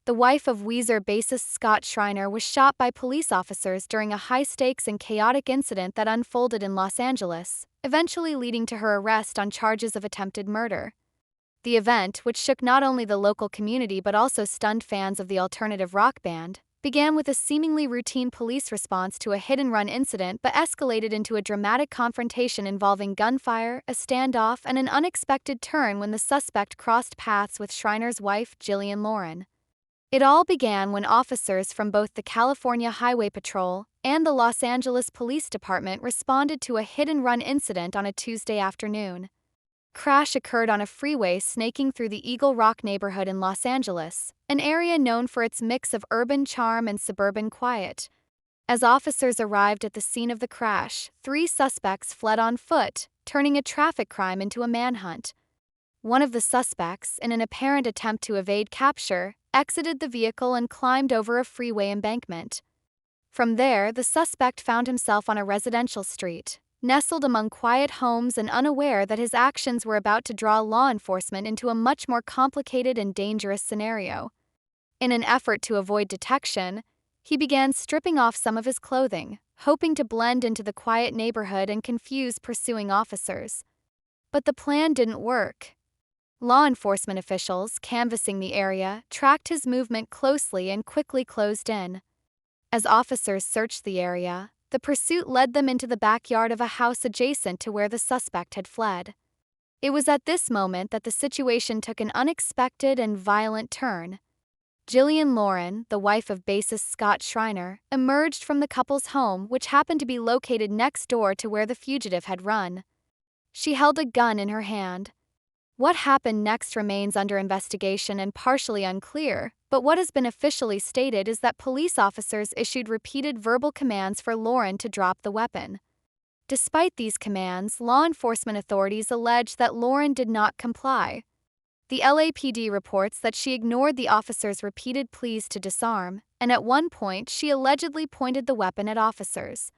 the wife of Weezer bassist Scott Schreiner, was shot by police officers during a high-stakes and chaotic incident that unfolded in Los Angeles, eventually leading to her arrest on charges of attempted murder. The event, which shook not only the local community but also stunned fans of the alternative rock band, began with a seemingly routine police response to a hit-and-run incident but escalated into a dramatic confrontation involving gunfire, a standoff, and an unexpected turn when the suspect crossed paths with Schreiner's wife, Jillian Lauren. It all began when officers from both the California Highway Patrol and the Los Angeles Police Department responded to a hit-and-run incident on a Tuesday afternoon. Crash occurred on a freeway snaking through the Eagle Rock neighborhood in Los Angeles, an area known for its mix of urban charm and suburban quiet. As officers arrived at the scene of the crash, 3 suspects fled on foot, turning a traffic crime into a manhunt. One of the suspects, in an apparent attempt to evade capture, exited the vehicle and climbed over a freeway embankment. From there, the suspect found himself on a residential street, nestled among quiet homes and unaware that his actions were about to draw law enforcement into a much more complicated and dangerous scenario. In an effort to avoid detection, he began stripping off some of his clothing, hoping to blend into the quiet neighborhood and confuse pursuing officers. But the plan didn't work. Law enforcement officials, canvassing the area, tracked his movement closely and quickly closed in. As officers searched the area, the pursuit led them into the backyard of a house adjacent to where the suspect had fled. It was at this moment that the situation took an unexpected and violent turn. Jillian Lauren, the wife of bassist Scott Schreiner, emerged from the couple's home, which happened to be located next door to where the fugitive had run. She held a gun in her hand. What happened next remains under investigation and partially unclear, but what has been officially stated is that police officers issued repeated verbal commands for Lauren to drop the weapon. Despite these commands, law enforcement authorities allege that Lauren did not comply. The LAPD reports that she ignored the officers' repeated pleas to disarm, and at one point she allegedly pointed the weapon at officers.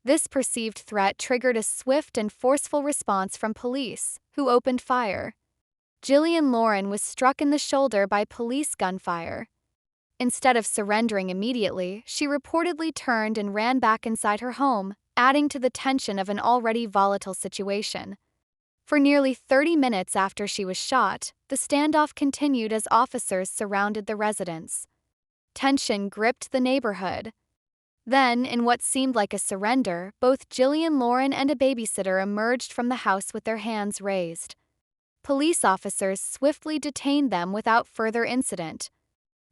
This perceived threat triggered a swift and forceful response from police, who opened fire. Jillian Lauren was struck in the shoulder by police gunfire. Instead of surrendering immediately, she reportedly turned and ran back inside her home, adding to the tension of an already volatile situation. For nearly 30 minutes after she was shot, the standoff continued as officers surrounded the residence. Tension gripped the neighborhood. Then, in what seemed like a surrender, both Jillian Lauren and a babysitter emerged from the house with their hands raised. Police officers swiftly detained them without further incident.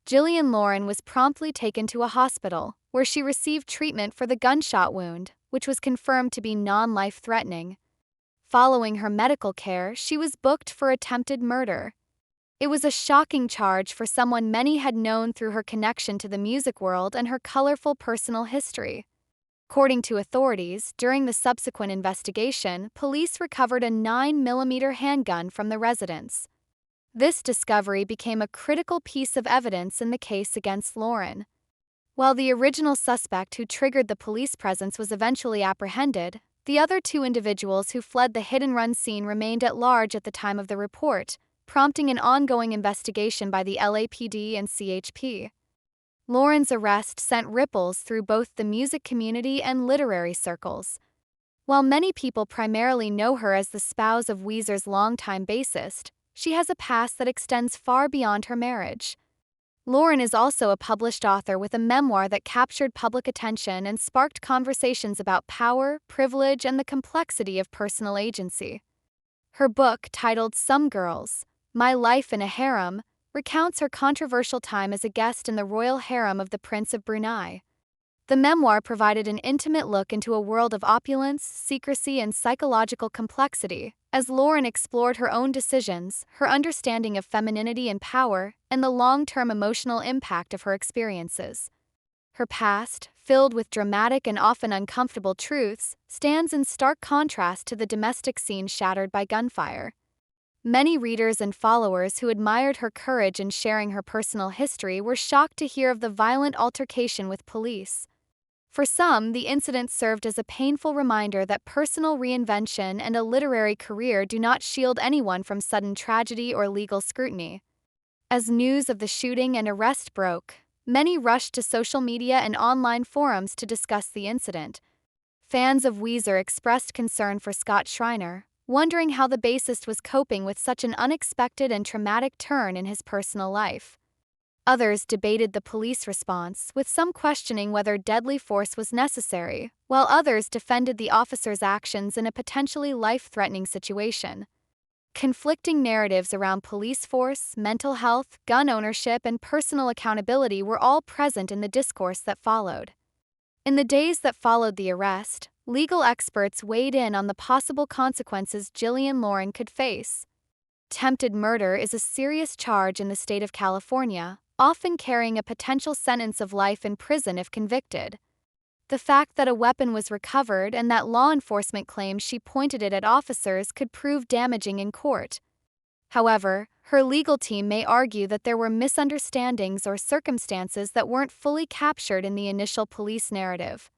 Jillian Lauren was promptly taken to a hospital, where she received treatment for the gunshot wound, which was confirmed to be non-life-threatening. Following her medical care, she was booked for attempted murder. It was a shocking charge for someone many had known through her connection to the music world and her colorful personal history. According to authorities, during the subsequent investigation, police recovered a 9mm handgun from the residence. This discovery became a critical piece of evidence in the case against Lauren. While the original suspect who triggered the police presence was eventually apprehended, the other 2 individuals who fled the hit-and-run scene remained at large at the time of the report, prompting an ongoing investigation by the LAPD and CHP. Lauren's arrest sent ripples through both the music community and literary circles. While many people primarily know her as the spouse of Weezer's longtime bassist, she has a past that extends far beyond her marriage. Lauren is also a published author with a memoir that captured public attention and sparked conversations about power, privilege, and the complexity of personal agency. Her book, titled Some Girls: My Life in a Harem, recounts her controversial time as a guest in the royal harem of the Prince of Brunei. The memoir provided an intimate look into a world of opulence, secrecy, and psychological complexity, as Lauren explored her own decisions, her understanding of femininity and power, and the long-term emotional impact of her experiences. Her past, filled with dramatic and often uncomfortable truths, stands in stark contrast to the domestic scene shattered by gunfire. Many readers and followers who admired her courage in sharing her personal history were shocked to hear of the violent altercation with police. For some, the incident served as a painful reminder that personal reinvention and a literary career do not shield anyone from sudden tragedy or legal scrutiny. As news of the shooting and arrest broke, many rushed to social media and online forums to discuss the incident. Fans of Weezer expressed concern for Scott Schreiner, wondering how the bassist was coping with such an unexpected and traumatic turn in his personal life. Others debated the police response, with some questioning whether deadly force was necessary, while others defended the officer's actions in a potentially life-threatening situation. Conflicting narratives around police force, mental health, gun ownership, and personal accountability were all present in the discourse that followed. In the days that followed the arrest, legal experts weighed in on the possible consequences Jillian Lauren could face. Attempted murder is a serious charge in the state of California, often carrying a potential sentence of life in prison if convicted. The fact that a weapon was recovered and that law enforcement claims she pointed it at officers could prove damaging in court. However, her legal team may argue that there were misunderstandings or circumstances that weren't fully captured in the initial police narrative.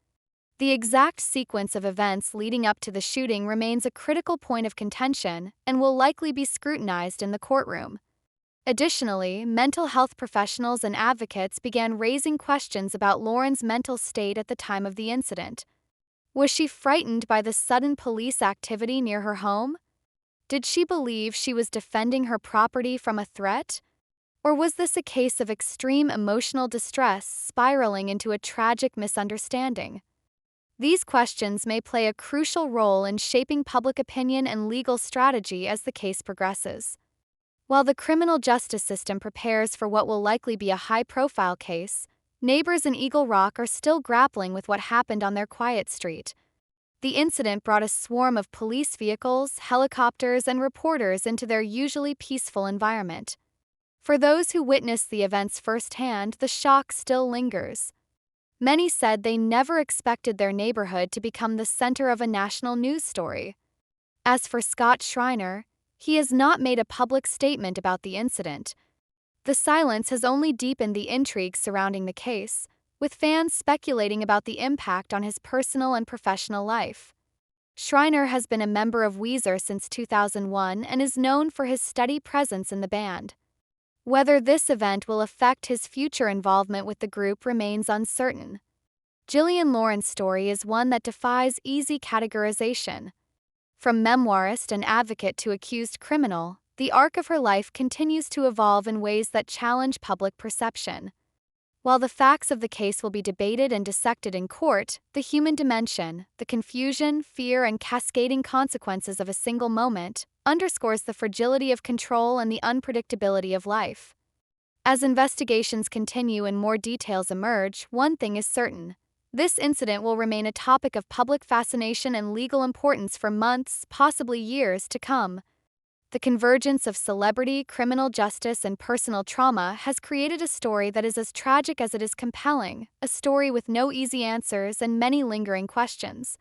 The exact sequence of events leading up to the shooting remains a critical point of contention and will likely be scrutinized in the courtroom. Additionally, mental health professionals and advocates began raising questions about Lauren's mental state at the time of the incident. Was she frightened by the sudden police activity near her home? Did she believe she was defending her property from a threat? Or was this a case of extreme emotional distress spiraling into a tragic misunderstanding? These questions may play a crucial role in shaping public opinion and legal strategy as the case progresses. While the criminal justice system prepares for what will likely be a high-profile case, neighbors in Eagle Rock are still grappling with what happened on their quiet street. The incident brought a swarm of police vehicles, helicopters, and reporters into their usually peaceful environment. For those who witnessed the events firsthand, the shock still lingers. Many said they never expected their neighborhood to become the center of a national news story. As for Scott Schreiner, he has not made a public statement about the incident. The silence has only deepened the intrigue surrounding the case, with fans speculating about the impact on his personal and professional life. Schreiner has been a member of Weezer since 2001 and is known for his steady presence in the band. Whether this event will affect his future involvement with the group remains uncertain. Jillian Lauren's story is one that defies easy categorization. From memoirist and advocate to accused criminal, the arc of her life continues to evolve in ways that challenge public perception. While the facts of the case will be debated and dissected in court, the human dimension, the confusion, fear, and cascading consequences of a single moment, underscores the fragility of control and the unpredictability of life. As investigations continue and more details emerge, one thing is certain: this incident will remain a topic of public fascination and legal importance for months, possibly years, to come. The convergence of celebrity, criminal justice, and personal trauma has created a story that is as tragic as it is compelling, a story with no easy answers and many lingering questions.